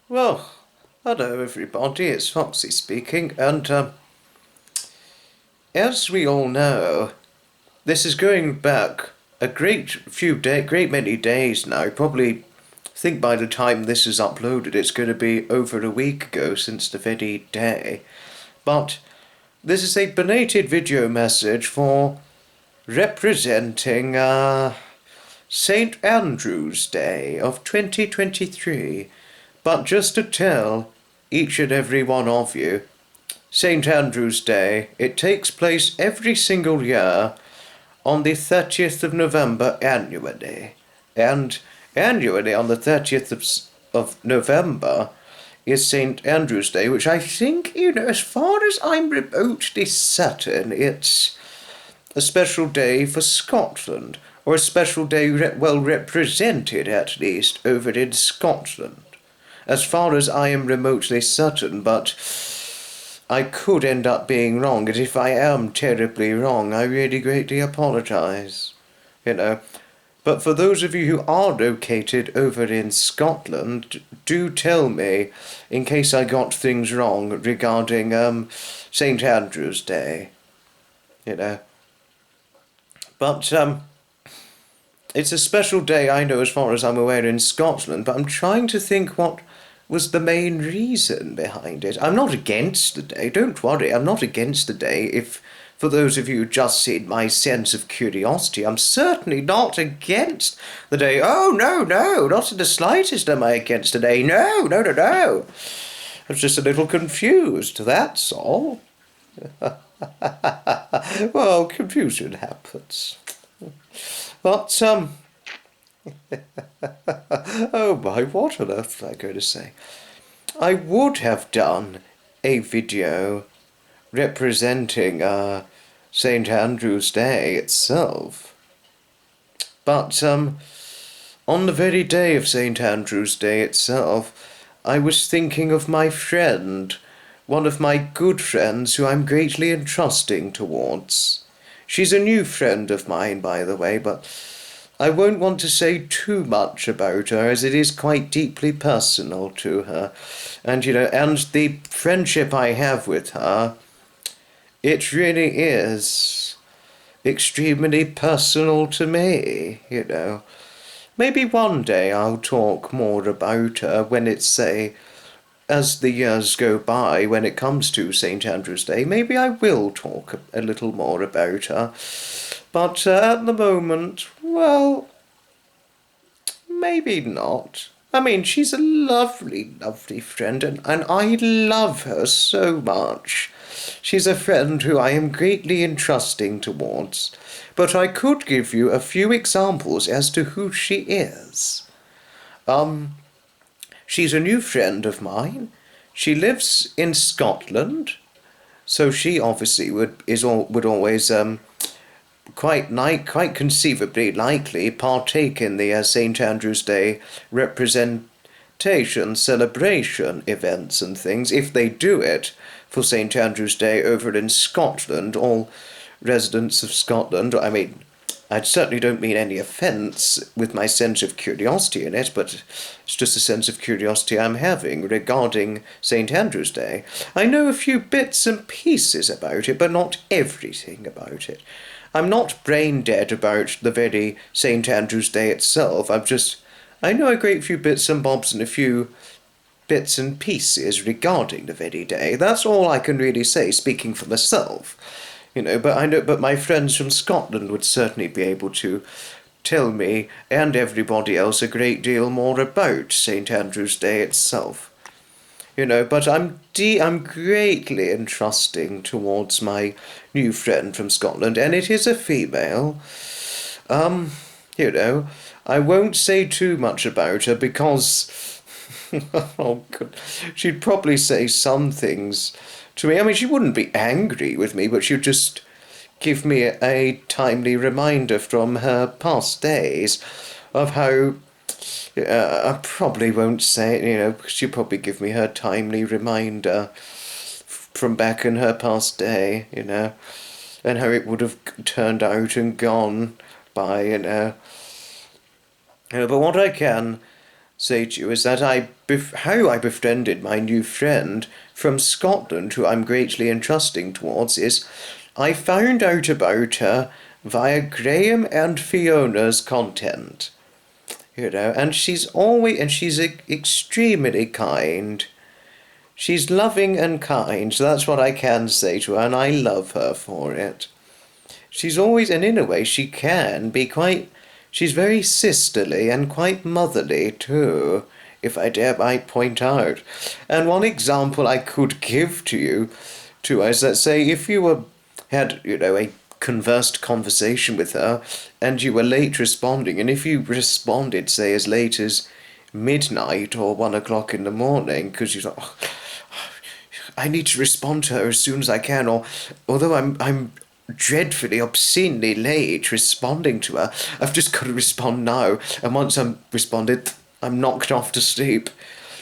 Well, hello everybody, it's Foxy speaking, and as we all know, this is going back a great many days now. Probably think by the time this is uploaded, it's going to be over a week ago since the very day. But this is a belated video message for representing St. Andrew's Day of 2023. But just to tell each and every one of you, St. Andrew's Day, it takes place every single year on the 30th of November annually. And annually on the 30th of November is St. Andrew's Day, which I think, as far as I'm remotely certain, it's a special day for Scotland, or a special day well represented at least over in Scotland. As far as I am remotely certain, but I could end up being wrong, and if I am terribly wrong, I really greatly apologise. But for those of you who are located over in Scotland, do tell me, in case I got things wrong regarding St. Andrew's Day. But it's a special day, I know, as far as I'm aware, in Scotland, but I'm trying to think what was the main reason behind it. I'm not against the day, don't worry, I'm not against the day. If, for those of you who just seen my sense of curiosity, I'm certainly not against the day. Oh, no, not in the slightest am I against the day. No. I was just a little confused, that's all. Well, confusion happens. But, oh my, what on earth was I going to say? I would have done a video representing St. Andrew's Day itself. But on the very day of St. Andrew's Day itself, I was thinking of my friend, one of my good friends who I'm greatly entrusting towards. She's a new friend of mine, by the way, but I won't want to say too much about her, as it is quite deeply personal to her. And, and the friendship I have with her, it really is extremely personal to me, Maybe one day I'll talk more about her when it's, say, as the years go by, when it comes to St. Andrew's Day, maybe I will talk a little more about her. But at the moment, well, maybe not. I mean, she's a lovely, lovely friend, and I love her so much. She's a friend who I am greatly entrusting towards. But I could give you a few examples as to who she is. She's a new friend of mine. She lives in Scotland, so she obviously would always quite conceivably likely partake in the St. Andrew's Day representation, celebration events and things, if they do it for St. Andrew's Day over in Scotland. All residents of Scotland, I mean, I certainly don't mean any offence with my sense of curiosity in it, but it's just a sense of curiosity I'm having regarding St. Andrew's Day. I know a few bits and pieces about it, but not everything about it. I'm not brain dead about the very St. Andrew's Day itself. I know a great few bits and bobs and a few bits and pieces regarding the very day. That's all I can really say, speaking for myself. But my friends from Scotland would certainly be able to tell me and everybody else a great deal more about St. Andrew's Day itself. But I'm greatly entrusting towards my new friend from Scotland, and it is a female. I won't say too much about her because, oh God, she'd probably say some things to me. I mean, she wouldn't be angry with me, but she'd just give me a timely reminder from her past days of how I probably won't say it, because she'll probably give me her timely reminder from back in her past day, and how it would have turned out and gone by, But what I can say to you is that how I befriended my new friend from Scotland, who I'm greatly entrusting towards, is I found out about her via Graham and Fiona's content. And she's extremely kind. She's loving and kind, so that's what I can say to her, and I love her for it. She's always, and in a way, she's very sisterly and quite motherly too, if I dare might point out. And one example I could give to you, too, is that, say, if had, a conversed conversation with her and you were late responding, and if you responded, say, as late as midnight or 1 o'clock in the morning, because you thought, oh, I need to respond to her as soon as I can, or although I'm dreadfully, obscenely late responding to her, I've just got to respond now. And once I'm responded, I'm knocked off to sleep.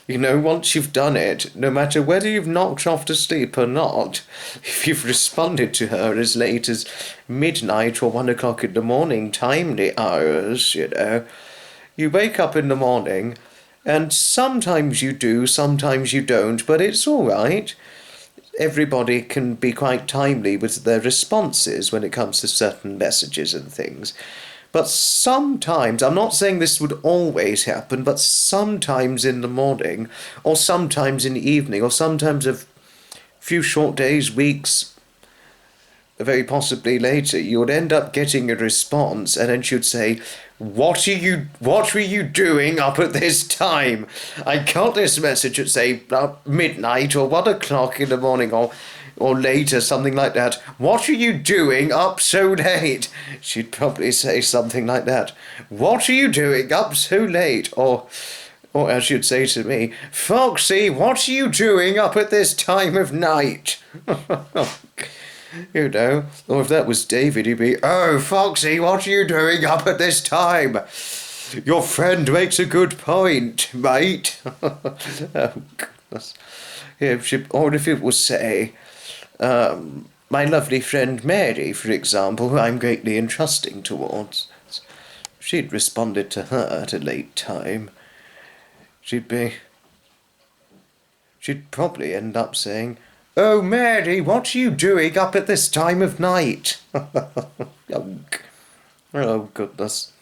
Once you've done it, no matter whether you've knocked off to sleep or not, if you've responded to her as late as midnight or 1 o'clock in the morning, timely hours, you wake up in the morning, and sometimes you do, sometimes you don't, but it's all right. Everybody can be quite timely with their responses when it comes to certain messages and things. But sometimes, I'm not saying this would always happen, but sometimes in the morning, or sometimes in the evening, or sometimes a few short days, weeks, very possibly later, you would end up getting a response, and then she'd say, what were you doing up at this time? I got this message at, say, midnight or 1 o'clock in the morning, or later, something like that. What are you doing up so late? She'd probably say something like that. What are you doing up so late? Or as she'd say to me, Foxy, what are you doing up at this time of night? Or if that was David, he'd be, oh, Foxy, what are you doing up at this time? Your friend makes a good point, mate. Oh, goodness. Or if it was, say, my lovely friend Mary, for example, who I'm greatly entrusting towards, she'd responded to her at a late time, she'd probably end up saying, oh, Mary, what are you doing up at this time of night? Oh, goodness.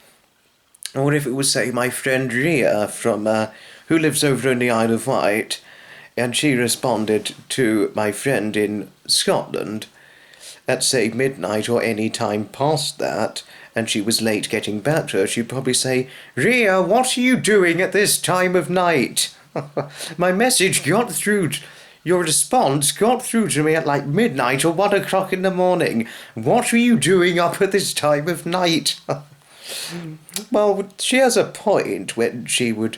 Or if it was, say, my friend Ria who lives over in the Isle of Wight, and she responded to my friend in Scotland at, say, midnight or any time past that, and she was late getting back to her, she'd probably say, Ria, what are you doing at this time of night? My message got through. Your response got through to me at like midnight or 1 o'clock in the morning. What are you doing up at this time of night? Well, she has a point when she would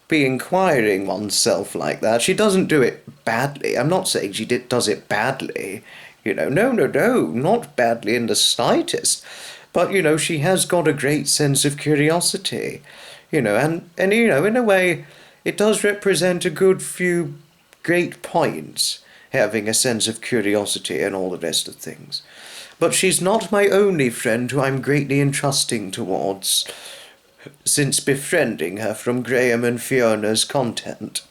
be inquiring oneself like that. She doesn't do it badly. I'm not saying she does it badly. No, not badly in the slightest. But, she has got a great sense of curiosity. And in a way, it does represent a good few great points, having a sense of curiosity and all the rest of things. But she's not my only friend who I'm greatly entrusting towards, since befriending her from Graham and Fiona's content.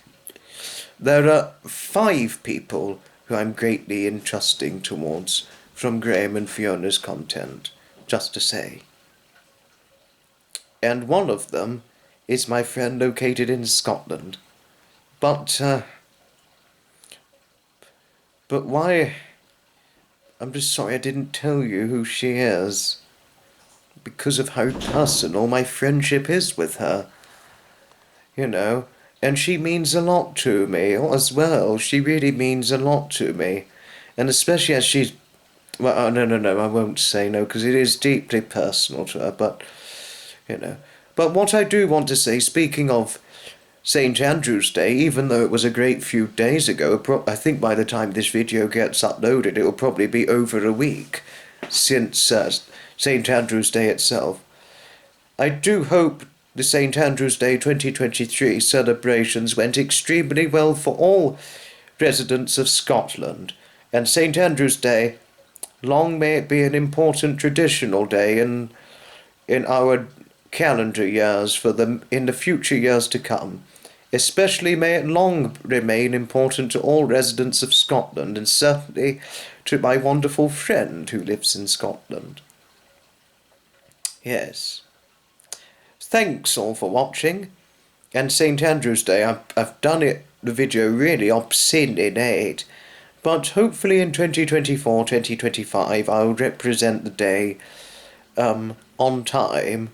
There are 5 people who I'm greatly entrusting towards from Graham and Fiona's content, just to say. And one of them is my friend located in Scotland. But why? I'm just sorry I didn't tell you who she is. Because of how personal my friendship is with her. And she means a lot to me as well. She really means a lot to me. And especially as she's... Well, no, I won't say no, because it is deeply personal to her, but, But what I do want to say, speaking of St. Andrew's Day, even though it was a great few days ago, I think by the time this video gets uploaded, it will probably be over a week since St. Andrew's Day itself. I do hope the St. Andrew's Day 2023 celebrations went extremely well for all residents of Scotland, and St. Andrew's Day, long may it be an important traditional day in our calendar years for them in the future years to come. Especially may it long remain important to all residents of Scotland, and certainly to my wonderful friend who lives in Scotland. Yes. Thanks all for watching. And St. Andrew's Day, I've done the video really obscenely late. But hopefully in 2024, 2025, I'll represent the day on time,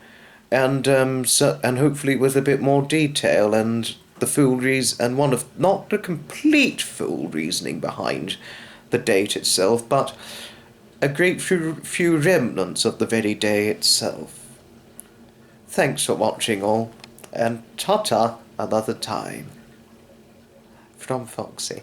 and and hopefully with a bit more detail and the full reason, and one of not the complete full reasoning behind the date itself, but a great few remnants of the very day itself. Thanks for watching all, and ta-ta another time. From Foxy.